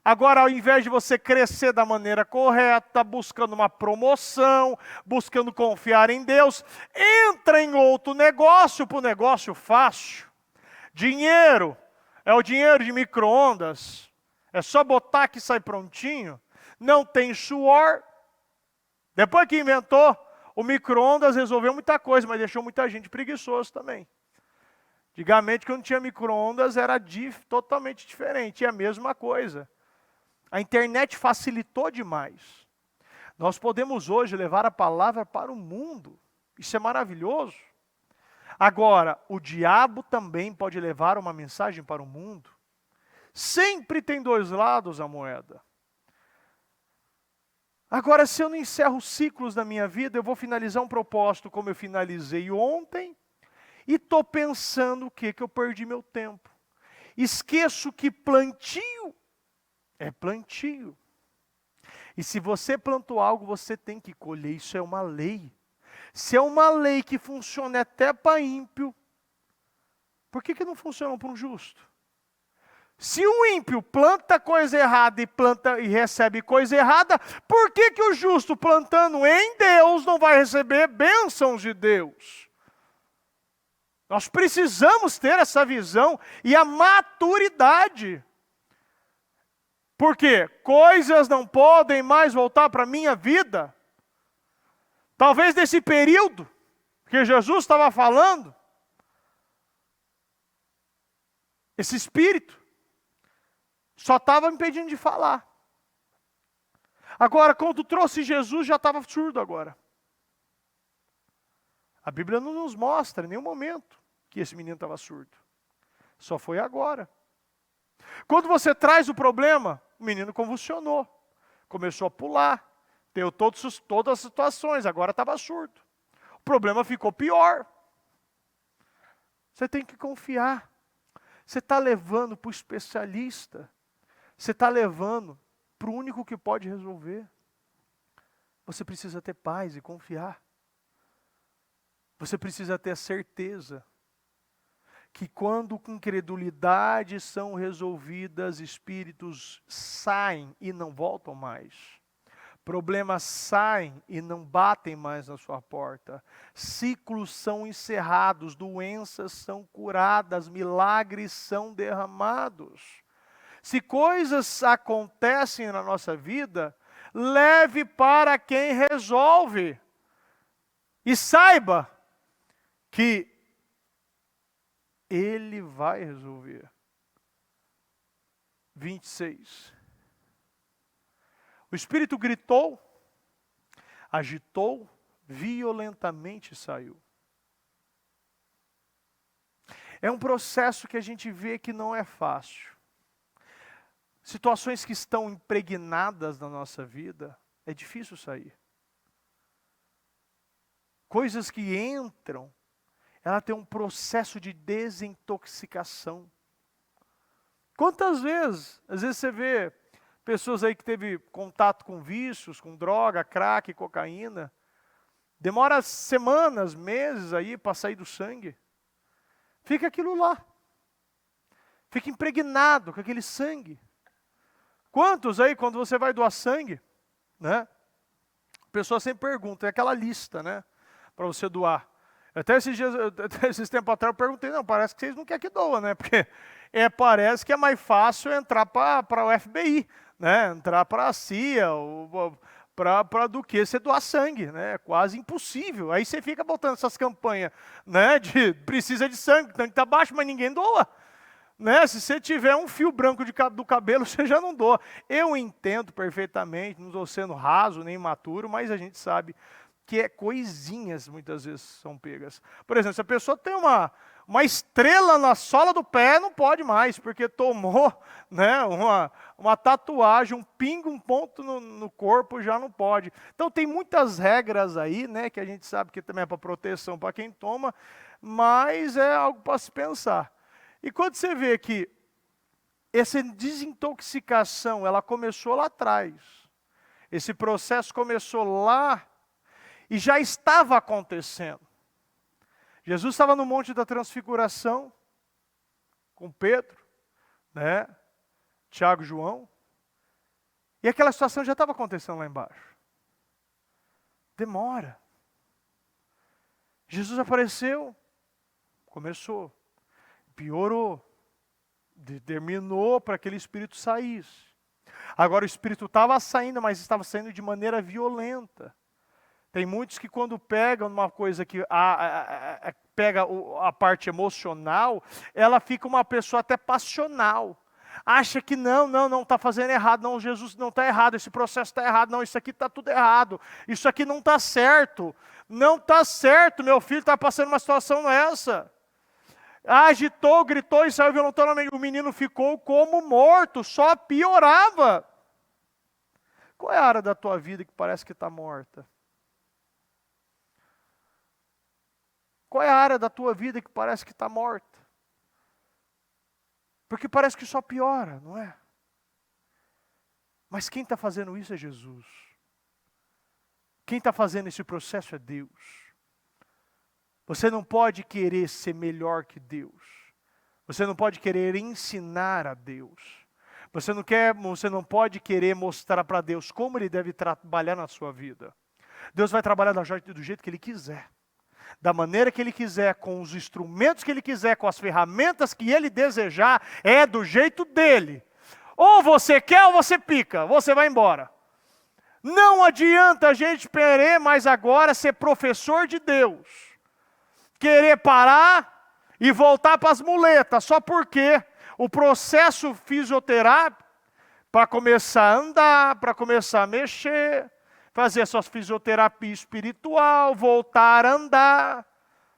Agora, ao invés de você crescer da maneira correta, buscando uma promoção, buscando confiar em Deus, entra em outro negócio, para o negócio fácil. Dinheiro, é o dinheiro de micro-ondas, é só botar que sai prontinho, não tem suor. Depois que inventou, o micro-ondas resolveu muita coisa, mas deixou muita gente preguiçoso também. Antigamente, quando tinha micro-ondas, era totalmente diferente, é a mesma coisa. A internet facilitou demais. Nós podemos hoje levar a palavra para o mundo. Isso é maravilhoso. Agora, o diabo também pode levar uma mensagem para o mundo. Sempre tem dois lados a moeda. Agora, se eu não encerro ciclos na minha vida, eu vou finalizar um propósito como eu finalizei ontem, e estou pensando o que eu perdi meu tempo. Esqueço que plantio é plantio. E se você plantou algo, você tem que colher. Isso é uma lei. Se é uma lei que funciona até para ímpio, por que não funciona para um justo? Se o ímpio planta coisa errada e recebe coisa errada, por que o justo plantando em Deus não vai receber bênçãos de Deus? Nós precisamos ter essa visão e a maturidade. Por quê? Coisas não podem mais voltar para a minha vida. Talvez nesse período que Jesus estava falando, esse espírito só estava me impedindo de falar. Agora, quando trouxe Jesus, já estava surdo agora. A Bíblia não nos mostra em nenhum momento que esse menino estava surdo. Só foi agora. Quando você traz o problema, o menino convulsionou. Começou a pular. Deu todas as situações, agora estava surdo. O problema ficou pior. Você tem que confiar. Você está levando para o especialista. Você está levando para o único que pode resolver. Você precisa ter paz e confiar. Você precisa ter a certeza que quando com incredulidade são resolvidas, espíritos saem e não voltam mais. Problemas saem e não batem mais na sua porta. Ciclos são encerrados, doenças são curadas, milagres são derramados. Se coisas acontecem na nossa vida, leve para quem resolve. E saiba que Ele vai resolver. 26. O Espírito gritou, agitou, violentamente saiu. É um processo que a gente vê que não é fácil. Situações que estão impregnadas na nossa vida, é difícil sair. Coisas que entram, ela tem um processo de desintoxicação. Quantas vezes, às vezes você vê pessoas aí que teve contato com vícios, com droga, crack, cocaína, demora semanas, meses aí para sair do sangue. Fica aquilo lá. Fica impregnado com aquele sangue. Quantos aí, quando você vai doar sangue, né? A pessoa sempre pergunta, é aquela lista, né? Para você doar. Até esses tempos atrás eu perguntei, não, parece que vocês não querem que doa, né? Porque parece que é mais fácil entrar para o FBI, né? Entrar para a CIA, do que você doar sangue, né? É quase impossível. Aí você fica botando essas campanhas, né? De precisa de sangue, tanque está baixo, mas ninguém doa. Né? Se você tiver um fio branco do cabelo, você já não doa. Eu entendo perfeitamente, não estou sendo raso nem imaturo, mas a gente sabe que coisinhas muitas vezes são pegas. Por exemplo, se a pessoa tem uma estrela na sola do pé, não pode mais, porque tomou, né, uma tatuagem, um pingo, um ponto no corpo, já não pode. Então tem muitas regras aí, né, que a gente sabe que também é para proteção para quem toma, mas é algo para se pensar. E quando você vê que essa desintoxicação, ela começou lá atrás, esse processo começou lá e já estava acontecendo. Jesus estava no Monte da Transfiguração, com Pedro, né, Tiago e João, e aquela situação já estava acontecendo lá embaixo. Demora. Jesus apareceu, começou. Piorou, determinou para aquele espírito saísse. Agora o espírito estava saindo, mas estava saindo de maneira violenta. Tem muitos que quando pegam uma coisa que pega a parte emocional, ela fica uma pessoa até passional. Acha que não está fazendo errado, não, Jesus não está errado, esse processo está errado, não, isso aqui está tudo errado, isso aqui não está certo. Não está certo, meu filho está passando uma situação essa. Agitou, gritou e saiu violentamente. O menino ficou como morto, só piorava. Qual é a área da tua vida que parece que está morta? Qual é a área da tua vida que parece que está morta? Porque parece que só piora, não é? Mas quem está fazendo isso é Jesus. Quem está fazendo esse processo é Deus. Você não pode querer ser melhor que Deus. Você não pode querer ensinar a Deus. Você não pode querer mostrar para Deus como Ele deve trabalhar na sua vida. Deus vai trabalhar do jeito que Ele quiser. Da maneira que Ele quiser, com os instrumentos que Ele quiser, com as ferramentas que Ele desejar, é do jeito dEle. Ou você quer ou você pica, você vai embora. Não adianta a gente querer mais agora ser professor de Deus. Querer parar e voltar para as muletas, só porque o processo fisioterápico, para começar a andar, para começar a mexer, fazer a sua fisioterapia espiritual, voltar a andar,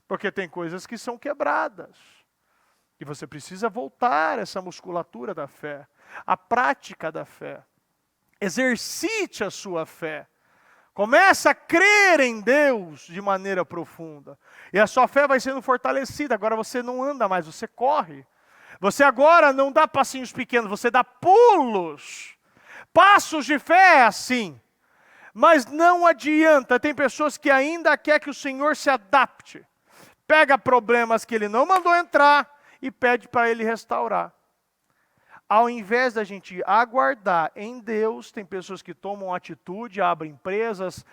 porque tem coisas que são quebradas. E você precisa voltar essa musculatura da fé, a prática da fé. Exercite a sua fé. Começa a crer em Deus de maneira profunda. E a sua fé vai sendo fortalecida. Agora você não anda mais, você corre. Você agora não dá passinhos pequenos, você dá pulos. Passos de fé é assim. Mas não adianta, tem pessoas que ainda querem que o Senhor se adapte. Pega problemas que Ele não mandou entrar e pede para Ele restaurar. Ao invés da gente aguardar em Deus, tem pessoas que tomam atitude, abrem empresas,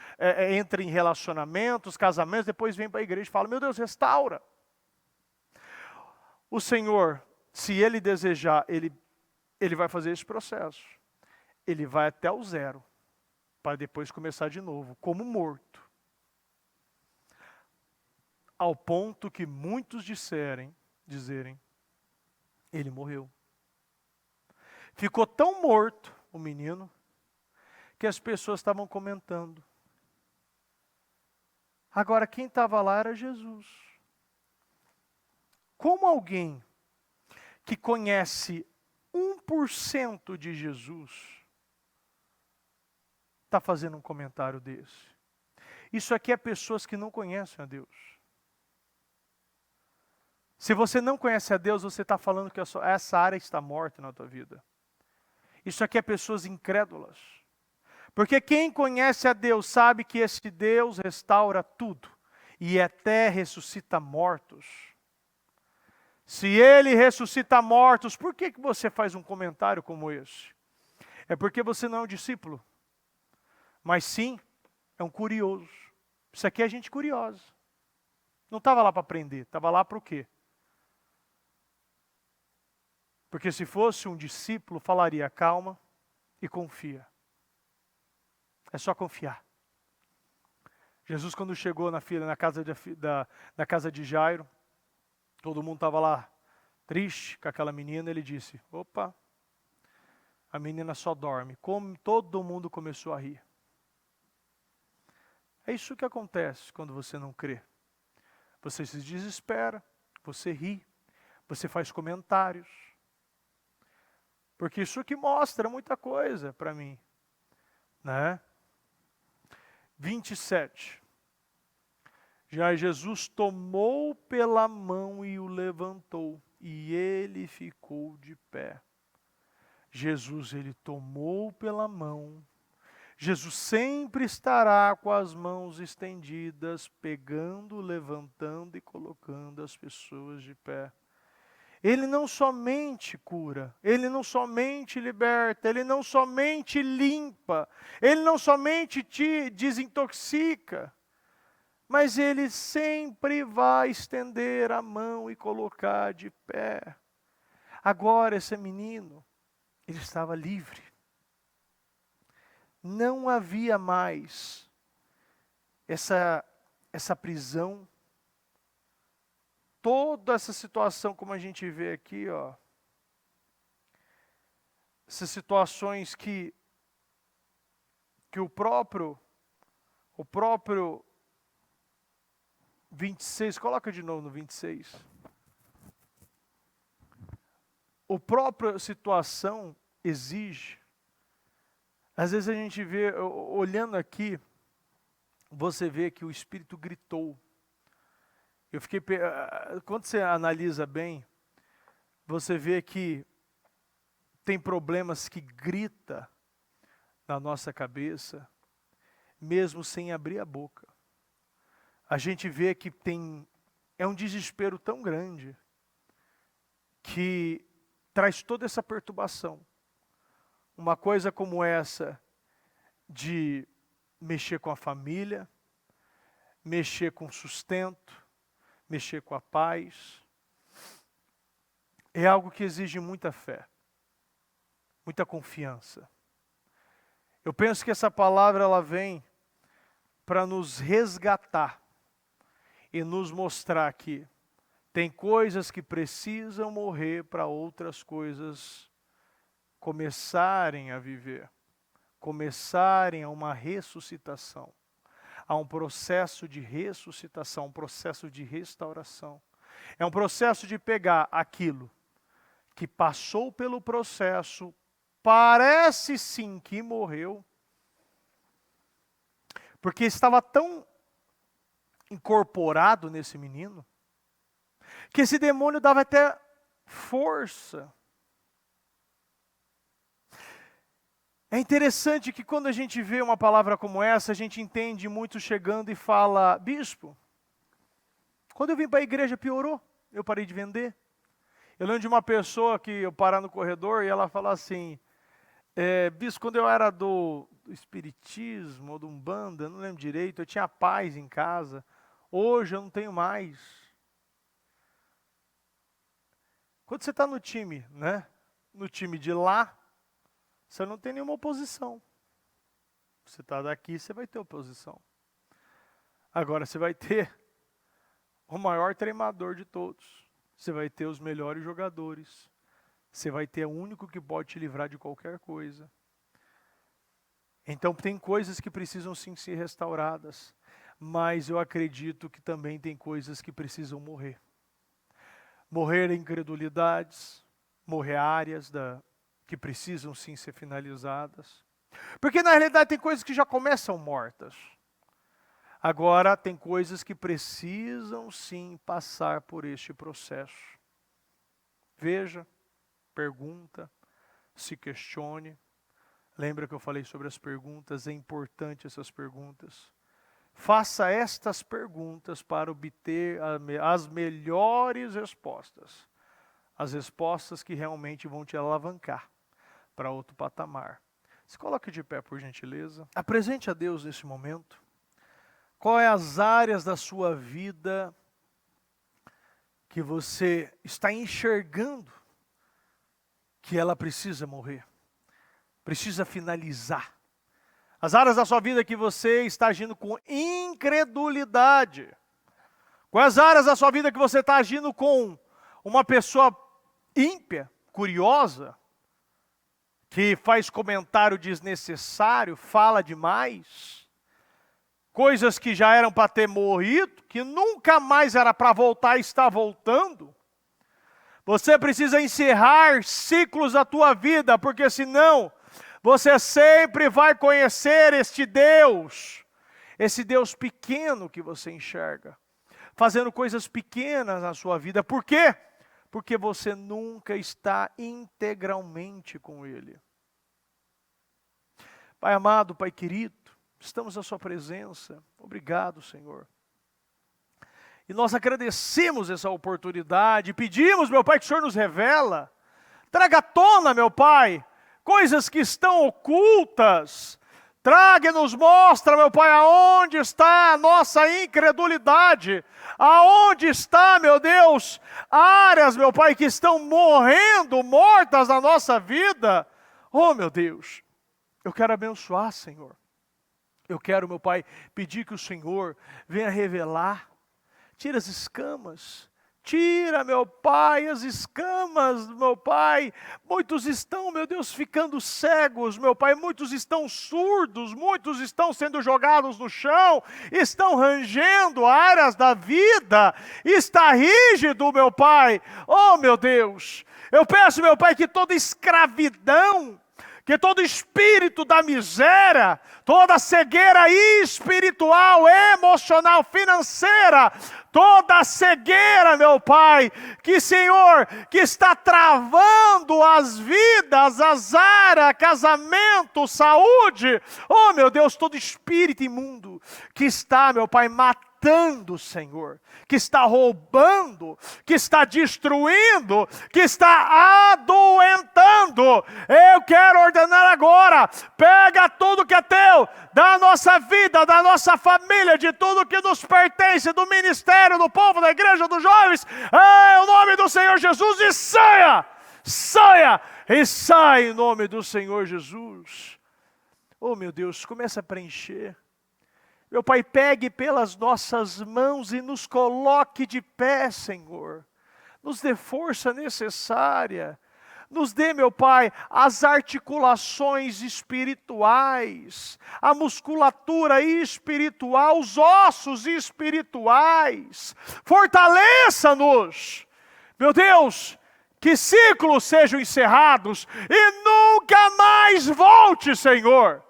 entram em relacionamentos, casamentos, depois vêm para a igreja e falam, meu Deus, restaura. O Senhor, se Ele desejar, Ele vai fazer esse processo. Ele vai até o zero, para depois começar de novo, como morto. Ao ponto que muitos dizerem, ele morreu. Ficou tão morto o menino, que as pessoas estavam comentando. Agora quem estava lá era Jesus. Como alguém que conhece 1% de Jesus está fazendo um comentário desse? Isso aqui é pessoas que não conhecem a Deus. Se você não conhece a Deus, você está falando que essa área está morta na tua vida. Isso aqui é pessoas incrédulas. Porque quem conhece a Deus sabe que esse Deus restaura tudo. E até ressuscita mortos. Se Ele ressuscita mortos, por que você faz um comentário como esse? É porque você não é um discípulo. Mas sim, é um curioso. Isso aqui é gente curiosa. Não estava lá para aprender, estava lá para o quê? Porque se fosse um discípulo, falaria calma e confia. É só confiar. Jesus, quando chegou na casa de Jairo, todo mundo estava lá triste com aquela menina, ele disse, opa, a menina só dorme. Como todo mundo começou a rir. É isso que acontece quando você não crê. Você se desespera, você ri, você faz comentários. Porque isso que mostra muita coisa para mim. Né? 27. Já Jesus tomou pela mão e o levantou, e ele ficou de pé. Jesus, ele tomou pela mão. Jesus sempre estará com as mãos estendidas, pegando, levantando e colocando as pessoas de pé. Ele não somente cura, Ele não somente liberta, Ele não somente limpa, Ele não somente te desintoxica, mas Ele sempre vai estender a mão e colocar de pé. Agora esse menino, ele estava livre. Não havia mais essa prisão. Toda essa situação, como a gente vê aqui, ó, essas situações que o próprio 26, coloca de novo no 26. A própria situação exige. Às vezes a gente vê, olhando aqui, você vê que o Espírito gritou. Quando você analisa bem, você vê que tem problemas que grita na nossa cabeça, mesmo sem abrir a boca. A gente vê que é um desespero tão grande que traz toda essa perturbação. Uma coisa como essa de mexer com a família, mexer com o sustento, mexer com a paz, é algo que exige muita fé, muita confiança. Eu penso que essa palavra ela vem para nos resgatar e nos mostrar que tem coisas que precisam morrer para outras coisas começarem a viver, começarem a uma ressuscitação, a um processo de ressuscitação, um processo de restauração. É um processo de pegar aquilo que passou pelo processo, parece sim que morreu, porque estava tão incorporado nesse menino, que esse demônio dava até força. É interessante que quando a gente vê uma palavra como essa, a gente entende muito chegando e fala, bispo, quando eu vim para a igreja piorou, eu parei de vender. Eu lembro de uma pessoa que eu parar no corredor e ela fala assim, bispo, quando eu era do espiritismo ou do Umbanda, não lembro direito, eu tinha paz em casa, hoje eu não tenho mais. Quando você está no time, né? No time de lá, você não tem nenhuma oposição. Você está daqui, você vai ter oposição. Agora você vai ter o maior treinador de todos. Você vai ter os melhores jogadores. Você vai ter o único que pode te livrar de qualquer coisa. Então tem coisas que precisam sim ser restauradas. Mas eu acredito que também tem coisas que precisam morrer. Morrer incredulidades, morrer áreas que precisam sim ser finalizadas. Porque na realidade tem coisas que já começam mortas. Agora tem coisas que precisam sim passar por este processo. Veja, pergunta, se questione. Lembra que eu falei sobre as perguntas? É importante essas perguntas. Faça estas perguntas para obter as melhores respostas. As respostas que realmente vão te alavancar para outro patamar. Se coloque de pé, por gentileza. Apresente a Deus nesse momento. Quais as áreas da sua vida que você está enxergando que ela precisa morrer? Precisa finalizar. As áreas da sua vida que você está agindo com incredulidade. Quais áreas da sua vida que você está agindo com uma pessoa ímpia, curiosa, que faz comentário desnecessário, fala demais, coisas que já eram para ter morrido, que nunca mais era para voltar e está voltando. Você precisa encerrar ciclos da tua vida, porque senão você sempre vai conhecer esse Deus pequeno que você enxerga, fazendo coisas pequenas na sua vida. Por quê? Porque você nunca está integralmente com Ele. Pai amado, Pai querido, estamos na sua presença. Obrigado, Senhor. E nós agradecemos essa oportunidade, pedimos, meu Pai, que o Senhor nos revela, traga à tona, meu Pai, coisas que estão ocultas, traga e nos mostra, meu Pai, aonde está a nossa incredulidade, aonde está, meu Deus, áreas, meu Pai, que estão mortas na nossa vida. Oh, meu Deus, eu quero abençoar, Senhor. Eu quero, meu Pai, pedir que o Senhor venha revelar, tira as escamas, tira, meu Pai, as escamas, meu Pai. Muitos estão, meu Deus, ficando cegos, meu Pai. Muitos estão surdos, muitos estão sendo jogados no chão, estão rangendo áreas da vida, está rígido, meu Pai. Oh, meu Deus, eu peço, meu Pai, que toda escravidão que todo espírito da miséria, toda cegueira espiritual, emocional, financeira, toda cegueira, meu Pai, que Senhor, que está travando as vidas, as áreas, casamento, saúde, oh meu Deus, todo espírito imundo que está, meu Pai, matando, Senhor, que está roubando, que está destruindo, que está adoentando. Eu quero ordenar agora, pega tudo que é teu, da nossa vida, da nossa família, de tudo que nos pertence, do ministério, do povo, da igreja, dos jovens, em nome do Senhor Jesus, e saia, saia, e sai em nome do Senhor Jesus. Oh meu Deus, começa a preencher. Meu Pai, pegue pelas nossas mãos e nos coloque de pé, Senhor. Nos dê força necessária. Nos dê, meu Pai, as articulações espirituais, a musculatura espiritual, os ossos espirituais. Fortaleça-nos. Meu Deus, que ciclos sejam encerrados e nunca mais volte, Senhor.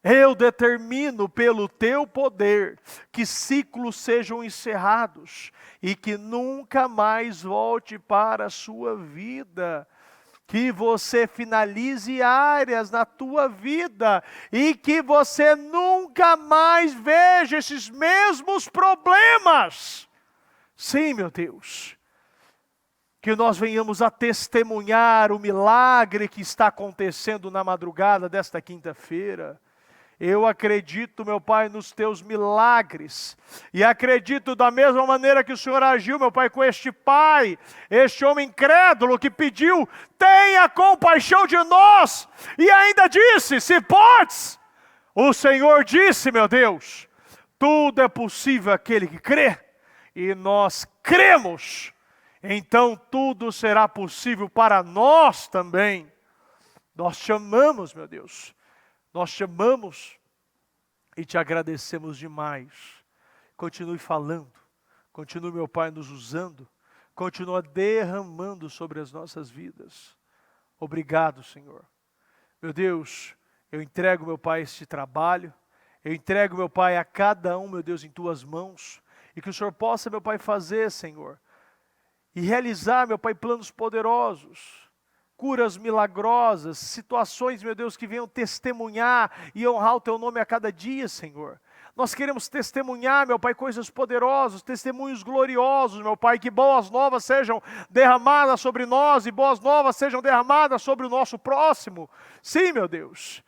Eu determino pelo teu poder que ciclos sejam encerrados e que nunca mais volte para a sua vida. Que você finalize áreas na tua vida e que você nunca mais veja esses mesmos problemas. Sim, meu Deus. Que nós venhamos a testemunhar o milagre que está acontecendo na madrugada desta quinta-feira. Eu acredito, meu Pai, nos teus milagres. E acredito da mesma maneira que o Senhor agiu, meu Pai, com este pai, este homem incrédulo que pediu, tenha compaixão de nós. E ainda disse, se podes. O Senhor disse, meu Deus, tudo é possível àquele que crê. E nós cremos. Então tudo será possível para nós também. Nós te amamos, meu Deus. Nós te amamos e te agradecemos demais. Continue falando, continue, meu Pai, nos usando, continua derramando sobre as nossas vidas. Obrigado, Senhor. Meu Deus, eu entrego, meu Pai, este trabalho, eu entrego, meu Pai, a cada um, meu Deus, em tuas mãos, e que o Senhor possa, meu Pai, fazer, Senhor, e realizar, meu Pai, planos poderosos, curas milagrosas, situações, meu Deus, que venham testemunhar e honrar o teu nome a cada dia, Senhor. Nós queremos testemunhar, meu Pai, coisas poderosas, testemunhos gloriosos, meu Pai, que boas novas sejam derramadas sobre nós e boas novas sejam derramadas sobre o nosso próximo. Sim, meu Deus.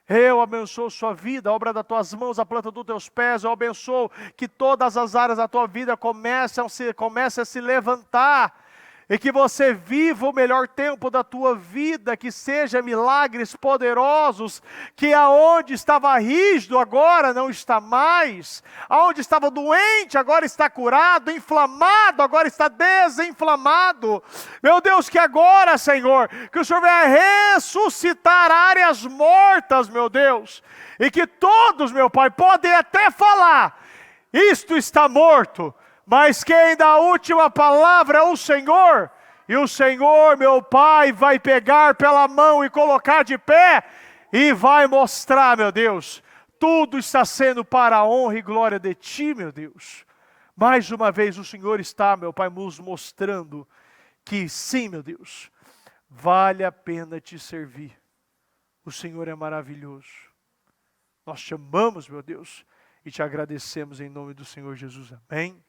Eu abençoo sua vida, a obra das tuas mãos, a planta dos teus pés. Eu abençoo que todas as áreas da tua vida comecem a se levantar. E que você viva o melhor tempo da tua vida, que seja milagres poderosos, que aonde estava rígido agora não está mais, aonde estava doente agora está curado, inflamado agora está desinflamado. Meu Deus, que agora, Senhor, que o Senhor venha ressuscitar áreas mortas, meu Deus, e que todos, meu Pai, podem até falar, isto está morto, mas quem dá a última palavra é o Senhor, e o Senhor, meu Pai, vai pegar pela mão e colocar de pé, e vai mostrar, meu Deus, tudo está sendo para a honra e glória de Ti, meu Deus. Mais uma vez o Senhor está, meu Pai, nos mostrando que sim, meu Deus, vale a pena Te servir. O Senhor é maravilhoso. Nós Te amamos, meu Deus, e Te agradecemos em nome do Senhor Jesus. Amém.